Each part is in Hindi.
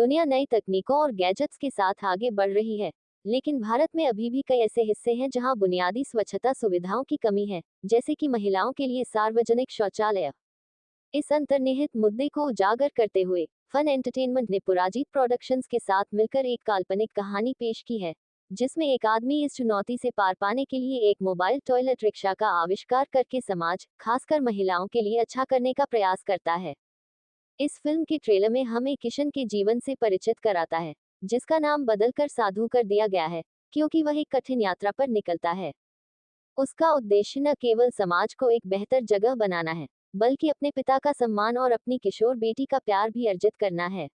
दुनिया नई तकनीकों और गैजेट्स के साथ आगे बढ़ रही है, लेकिन भारत में अभी भी कई ऐसे हिस्से हैं जहां बुनियादी स्वच्छता सुविधाओं की कमी है, जैसे कि महिलाओं के लिए सार्वजनिक शौचालय। इस अंतर्निहित मुद्दे को उजागर करते हुए फन एंटरटेनमेंट ने पुराजीत प्रोडक्शंस के साथ मिलकर एक काल्पनिक कहानी पेश की है, जिसमें एक आदमी इस चुनौती से पार पाने के लिए एक मोबाइल टॉयलेट रिक्शा का आविष्कार करके समाज, खासकर महिलाओं के लिए अच्छा करने का प्रयास करता है। इस फिल्म के ट्रेलर में हमें किशन के जीवन से परिचित कराता है, जिसका नाम बदलकर साधु कर दिया गया है, क्योंकि वह एक कठिन यात्रा पर निकलता है। उसका उद्देश्य न केवल समाज को एक बेहतर जगह बनाना है, बल्कि अपने पिता का सम्मान और अपनी किशोर बेटी का प्यार भी अर्जित करना है।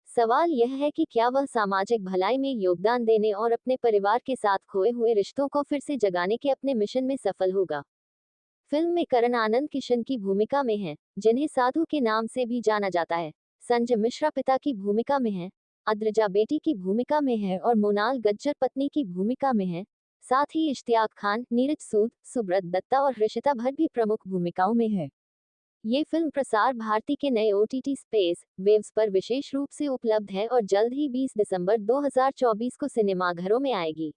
सवाल यह है कि क्या वह सामाजिक भलाई में योगदान देने और अपने परिवार के साथ खोए हुए रिश्तों को फिर से जगाने के अपने मिशन में सफल होगा। फिल्म में करण आनंद किशन की भूमिका में हैं, जिन्हें साधु के नाम से भी जाना जाता है। संजय मिश्रा पिता की भूमिका में हैं, अद्रजा बेटी की भूमिका में है और मोनाल गज्जर पत्नी की भूमिका में है। साथ ही इश्तियाक खान, नीरज सूद, सुब्रत दत्ता और ऋषिता भट्ट भी प्रमुख भूमिकाओं में है। ये फिल्म प्रसार भारती के नए OTT स्पेस वेव्स पर विशेष रूप से उपलब्ध है और जल्द ही 20 दिसंबर 2024 को सिनेमाघरों में आएगी।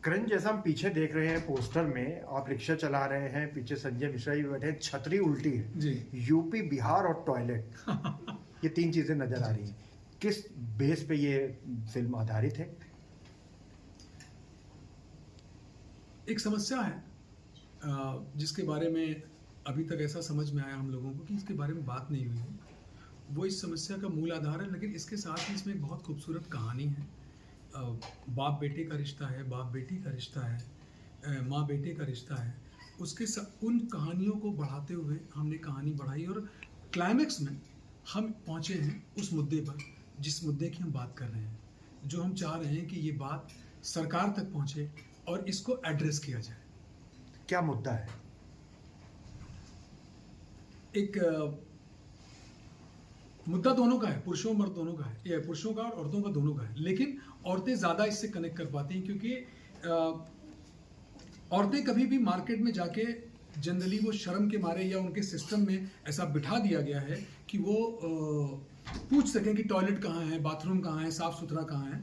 करण, जैसा हम पीछे देख रहे हैं पोस्टर में, आप रिक्शा चला रहे हैं, पीछे संजय मिश्रा जी बैठे हैं, छतरी उल्टी है जी। यूपी, बिहार और टॉयलेट ये तीन चीजें नजर आ रही हैं। किस बेस पे ये फिल्म आधारित है? एक समस्या है जिसके बारे में अभी तक ऐसा समझ में आया हम लोगों को कि इसके बारे में बात नहीं हुई है। वो इस समस्या का मूल आधार है, लेकिन इसके साथ ही इसमें एक बहुत खूबसूरत कहानी है। बाप बेटे का रिश्ता है, बाप बेटी का रिश्ता है, माँ बेटे का रिश्ता है। उन कहानियों को बढ़ाते हुए हमने कहानी बढ़ाई और क्लाइमेक्स में हम पहुँचे हैं उस मुद्दे पर, जिस मुद्दे की हम बात कर रहे हैं, जो हम चाह रहे हैं कि ये बात सरकार तक पहुँचे और इसको एड्रेस किया जाए। क्या मुद्दा है? एक मुद्दा दोनों का है, पुरुषों मर्द दोनों का है, या पुरुषों का और औरतों का दोनों का है, लेकिन औरतें ज़्यादा इससे कनेक्ट कर पाती हैं क्योंकि औरतें कभी भी मार्केट में जाके जनरली वो शर्म के मारे या उनके सिस्टम में ऐसा बिठा दिया गया है कि वो पूछ सकें कि टॉयलेट कहाँ है, बाथरूम कहाँ है, साफ सुथरा कहाँ है।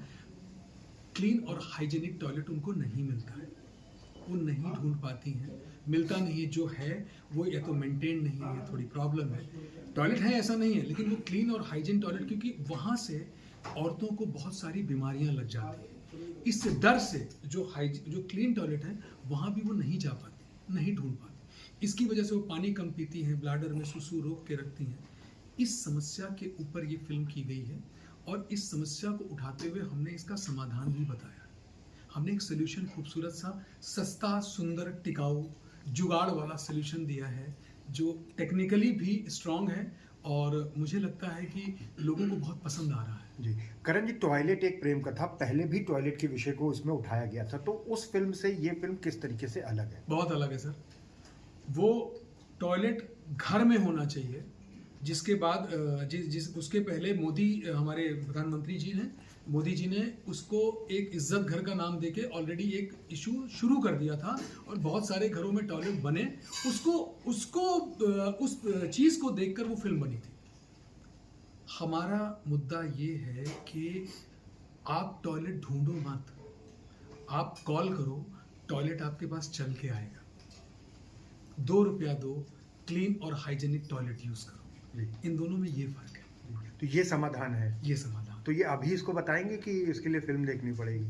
क्लीन और हाइजेनिक टॉयलेट उनको नहीं मिलता है, वो नहीं ढूंढ पाती हैं, मिलता नहीं है। जो है वो या तो मेंटेन नहीं है, थोड़ी प्रॉब्लम है। टॉयलेट है ऐसा नहीं है, लेकिन वो क्लीन और हाइजीन टॉयलेट, क्योंकि वहाँ से औरतों को बहुत सारी बीमारियाँ लग जाती हैं। इस डर से जो क्लीन टॉयलेट है वहाँ भी वो नहीं जा पाती, नहीं ढूंढ पाती। इसकी वजह से वो पानी कम पीती हैं, ब्लैडर में सुसु रोक के रखती हैं। इस समस्या के ऊपर ये फिल्म की गई है और इस समस्या को उठाते हुए हमने इसका समाधान भी बताया। हमने एक सोल्यूशन, खूबसूरत सा, सस्ता, सुंदर, टिकाऊ, जुगाड़ वाला सोल्यूशन दिया है जो टेक्निकली भी स्ट्रांग है और मुझे लगता है कि लोगों को बहुत पसंद आ रहा है। जी करण जी, टॉयलेट एक प्रेम कथा, पहले भी टॉयलेट के विषय को उसमें उठाया गया था, तो उस फिल्म से ये फिल्म किस तरीके से अलग है? बहुत अलग है सर। वो टॉयलेट घर में होना चाहिए, जिसके बाद उसके पहले हमारे प्रधानमंत्री जी ने, मोदी जी ने उसको एक इज्जत घर का नाम देके ऑलरेडी एक इशू शुरू कर दिया था और बहुत सारे घरों में टॉयलेट बने। उस चीज़ को देखकर वो फिल्म बनी थी। हमारा मुद्दा ये है कि आप टॉयलेट ढूंढो मत, आप कॉल करो, टॉयलेट आपके पास चल के आएगा। 2 रुपया दो, क्लीन और हाइजेनिक टॉयलेट यूज़ करो। इन दोनों में ये फर्क है। तो ये समाधान है? ये समाधान। तो ये अभी इसको बताएंगे कि इसके लिए फिल्म देखनी पड़ेगी?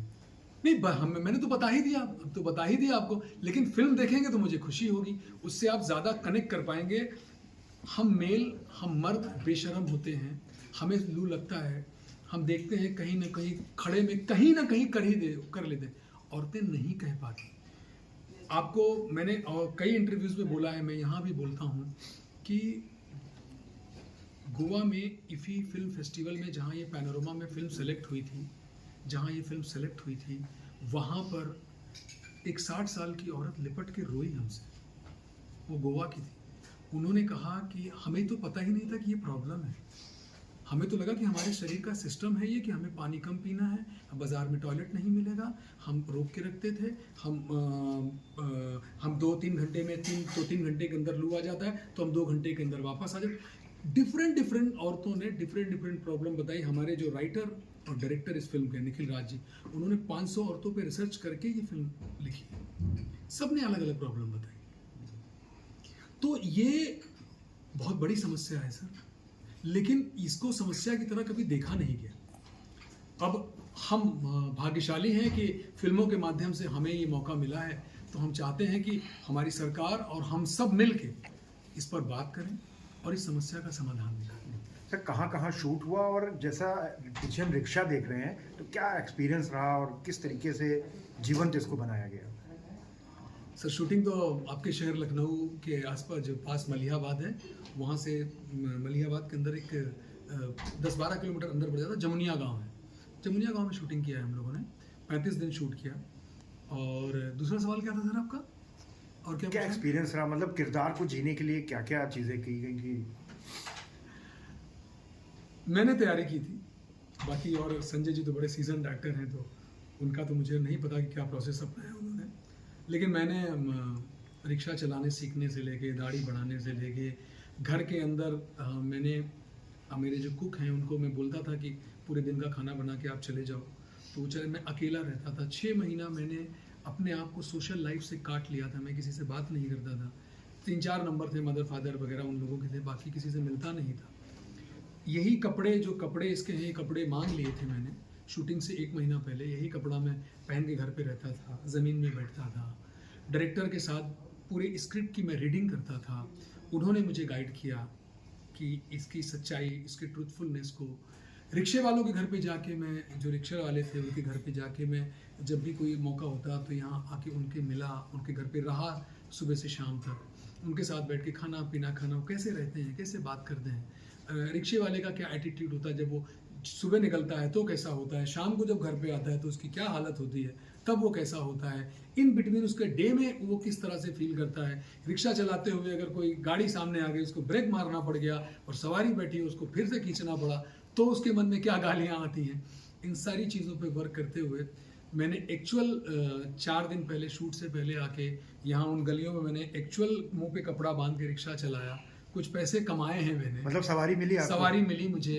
नहीं, मैंने तो बता ही दिया, अब तो बता ही दिया आपको, लेकिन फिल्म देखेंगे तो मुझे खुशी होगी, उससे आप ज़्यादा कनेक्ट कर पाएंगे। हम मर्द बेशरम होते हैं, हमें लू लगता है, हम देखते हैं कहीं ना कहीं खड़े में कहीं ना कहीं कर लेते हैं, औरतें नहीं कह पाती। आपको मैंने कई इंटरव्यूज़ में बोला है, मैं यहाँ भी बोलता हूँ कि गोवा में इफ़ी फिल्म फेस्टिवल में, जहाँ ये पैनोरमा में फिल्म सेलेक्ट हुई थी, वहाँ पर एक 60 साल की औरत लिपट के रोई हमसे। वो गोवा की थी। उन्होंने कहा कि हमें तो पता ही नहीं था कि ये प्रॉब्लम है। हमें तो लगा कि हमारे शरीर का सिस्टम है ये कि हमें पानी कम पीना है, बाज़ार में टॉयलेट नहीं मिलेगा, हम रोक के रखते थे। हम 2-3 घंटे में 3 घंटे के अंदर लू आ जाता है तो हम 2 घंटे के अंदर वापस आ जाते। डिफरेंट डिफरेंट औरतों ने डिफरेंट डिफरेंट प्रॉब्लम बताई। हमारे जो राइटर और डायरेक्टर इस फिल्म के निखिल राज जी, उन्होंने 500 औरतों पे रिसर्च करके ये फिल्म लिखी। सब ने अलग अलग प्रॉब्लम बताई। तो ये बहुत बड़ी समस्या है सर, लेकिन इसको समस्या की तरह कभी देखा नहीं गया। अब हम भाग्यशाली हैं कि फिल्मों के माध्यम से हमें ये मौका मिला है, तो हम चाहते हैं कि हमारी सरकार और हम सब मिल के इस पर बात करें और इस समस्या का समाधान निकालें। सर कहाँ कहाँ शूट हुआ, और जैसा पीछे हम रिक्शा देख रहे हैं तो क्या एक्सपीरियंस रहा और किस तरीके से जीवंत इसको बनाया गया? सर शूटिंग तो आपके शहर लखनऊ के आसपास, जो पास मलिहाबाद है, वहाँ से मलिहाबाद के अंदर एक 10-12 किलोमीटर अंदर पड़ जाता जमुनिया गांव है। जमुनिया गांव में शूटिंग किया है हम लोगों ने, 35 दिन शूट किया। और दूसरा सवाल क्या था सर आपका? और क्या एक्सपीरियंस रहा, मतलब किरदार को जीने के लिए क्या क्या चीज़ें की गई कि मैंने तैयारी की थी, बाकी और संजय जी तो बड़े सीजन एक्टर हैं, तो उनका तो मुझे नहीं पता कि क्या प्रोसेस अपनाया उन्होंने। लेकिन मैंने रिक्शा चलाने सीखने से लेके, दाढ़ी बढ़ाने से लेके, घर के अंदर मैंने मेरे जो कुक हैं उनको मैं बोलता था कि पूरे दिन का खाना बना के आप चले जाओ, तो चले, मैं अकेला रहता था। 6 महीना मैंने अपने आप को सोशल लाइफ से काट लिया था, मैं किसी से बात नहीं करता था। 3-4 नंबर थे, मदर फादर वगैरह उन लोगों के थे, बाकी किसी से मिलता नहीं था। यही कपड़े, जो कपड़े इसके हैं, ये कपड़े मांग लिए थे मैंने शूटिंग से 1 महीना पहले। यही कपड़ा मैं पहन के घर पे रहता था, ज़मीन में बैठता था। डायरेक्टर के साथ पूरे स्क्रिप्ट की मैं रीडिंग करता था। उन्होंने मुझे गाइड किया कि इसकी सच्चाई, इसके ट्रूथफुलनेस को। रिक्शे वालों के घर पे जाके, मैं जो रिक्शे वाले थे उनके घर पे जाके मैं जब भी कोई मौका होता तो यहाँ आके उनके मिला, उनके घर पे रहा सुबह से शाम तक। उनके साथ बैठ के खाना पीना, खाना कैसे रहते हैं, कैसे बात करते हैं, रिक्शे वाले का क्या एटीट्यूड होता है, जब वो सुबह निकलता है तो कैसा होता है, शाम को जब घर पे आता है तो उसकी क्या हालत होती है, तब वो कैसा होता है, इन बिटवीन उसके डे में वो किस तरह से फील करता है। रिक्शा चलाते हुए अगर कोई गाड़ी सामने आ गई, उसको ब्रेक मारना पड़ गया और सवारी बैठी है, उसको फिर से खींचना पड़ा, तो उसके मन में क्या गालियाँ आती हैं। इन सारी चीज़ों पे वर्क करते हुए मैंने एक्चुअल 4 दिन पहले, शूट से पहले आके यहाँ उन गलियों में मैंने एक्चुअल मुंह पे कपड़ा बांध के रिक्शा चलाया। कुछ पैसे कमाए हैं मैंने। मतलब सवारी मिली आपको? सवारी मिली मुझे।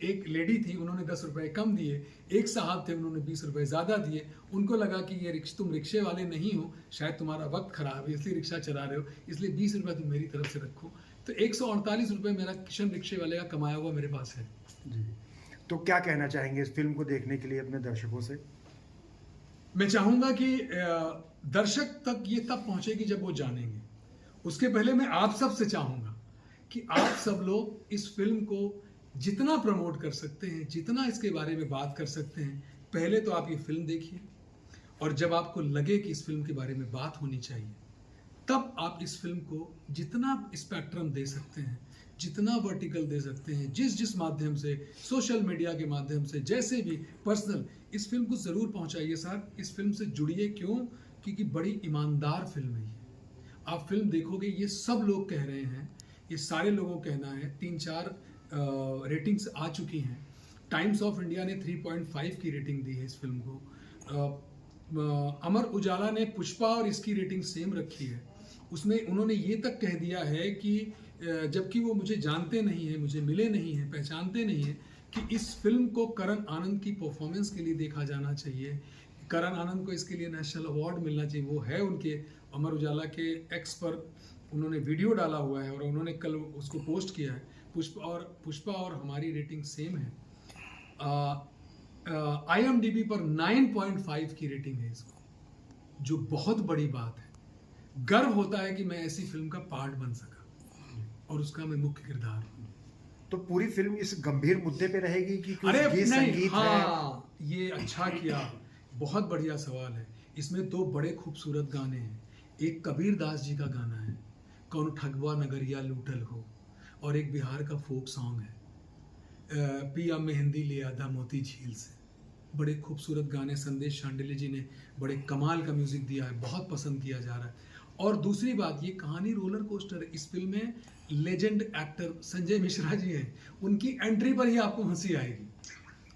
एक लेडी थी, उन्होंने 10 रुपए कम दिए। एक साहब थे, उन्होंने 20 रुपए ज़्यादा दिए। उनको लगा कि ये तुम रिक्शे वाले नहीं हो, शायद तुम्हारा वक्त खराब है इसलिए रिक्शा चला रहे हो, इसलिए 20 रुपये तुम मेरी तरफ से रखो। तो 148 रुपये मेरा किशन रिक्शे वाले का कमाया हुआ मेरे पास है। जी। तो क्या कहना चाहेंगे इस फिल्म को देखने के लिए अपने दर्शकों से? मैं चाहूँगा कि दर्शक तक ये तब पहुँचेगी जब वो जानेंगे। उसके पहले मैं आप सब से चाहूँगा कि आप सब लोग इस फिल्म को जितना प्रमोट कर सकते हैं, जितना इसके बारे में बात कर सकते हैं, पहले तो आप ये फिल्म देखिए, और जब आपको लगे कि इस फिल्म के बारे में बात होनी चाहिए, तब आप इस फिल्म को जितना स्पेक्ट्रम दे सकते हैं, जितना वर्टिकल दे सकते हैं, जिस माध्यम से, सोशल मीडिया के माध्यम से, जैसे भी पर्सनल, इस फिल्म को ज़रूर पहुंचाइए साहब। इस फिल्म से जुड़िए। क्यों? क्योंकि बड़ी ईमानदार फिल्म है ये। आप फिल्म देखोगे, ये सब लोग कह रहे हैं, ये सारे लोगों का कहना है। 3-4 रेटिंग्स आ चुकी हैं। टाइम्स ऑफ इंडिया ने 3.5 की रेटिंग दी है इस फिल्म को। अमर उजाला ने पुष्पा और इसकी रेटिंग सेम रखी है। उसमें उन्होंने ये तक कह दिया है कि जबकि वो मुझे जानते नहीं हैं, मुझे मिले नहीं हैं, पहचानते नहीं हैं, कि इस फिल्म को करण आनंद की परफॉर्मेंस के लिए देखा जाना चाहिए। करण आनंद को इसके लिए नेशनल अवार्ड मिलना चाहिए। वो है उनके अमर उजाला के एक्स पर उन्होंने वीडियो डाला हुआ है और उन्होंने कल उसको पोस्ट किया है। पुष्पा और हमारी रेटिंग सेम है। IMDb पर 9.5 की रेटिंग है इसको, जो बहुत बड़ी बात है। गर्व होता है कि मैं ऐसी फिल्म का पार्ट बन सका और उसका मैं मुख्य किरदार हूँ। तो पूरी फिल्म इस गंभीर मुद्दे पे रहेगी कि कुछ अरे गीत नहीं, संगीत हाँ, ये अच्छा किया, बहुत बढ़िया सवाल है। इसमें 2 बड़े खूबसूरत गाने हैं। एक कबीर दास जी का गाना है, कौन ठगवा नगरिया लूटल हो, और एक बिहार का फोक सॉन्ग है, पिया मेहंदी ले आदा मोती झील से। बड़े खूबसूरत गाने, संदेश शांडिल्य जी ने बड़े कमाल का म्यूजिक दिया है, बहुत पसंद किया जा रहा है। और दूसरी बात, ये कहानी रोलर कोस्टर है। इस फिल्म में लेजेंड एक्टर संजय मिश्रा जी हैं, उनकी एंट्री पर ही आपको हंसी आएगी,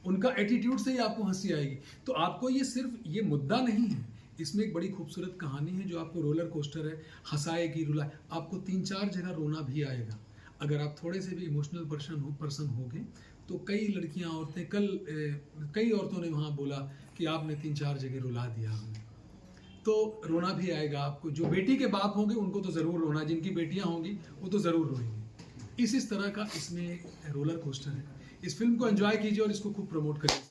उनका एटीट्यूड से ही आपको हंसी आएगी। तो आपको ये सिर्फ ये मुद्दा नहीं है, इसमें एक बड़ी खूबसूरत कहानी है जो आपको रोलर कोस्टर है, हंसाएगी, रुलाए, आपको 3-4 जगह रोना भी आएगा। अगर आप थोड़े से भी इमोशनल पर्सन होगे तो कई लड़कियां औरतें कई औरतों ने वहाँ बोला कि आपने 3-4 जगह रुला दिया हमें, तो रोना भी आएगा आपको। जो बेटी के बाप होंगे उनको तो ज़रूर रोना, जिनकी बेटियां होंगी वो तो ज़रूर रोएंगे। इस तरह का इसमें रोलर कोस्टर है। इस फिल्म को एंजॉय कीजिए और इसको खूब प्रमोट करिए।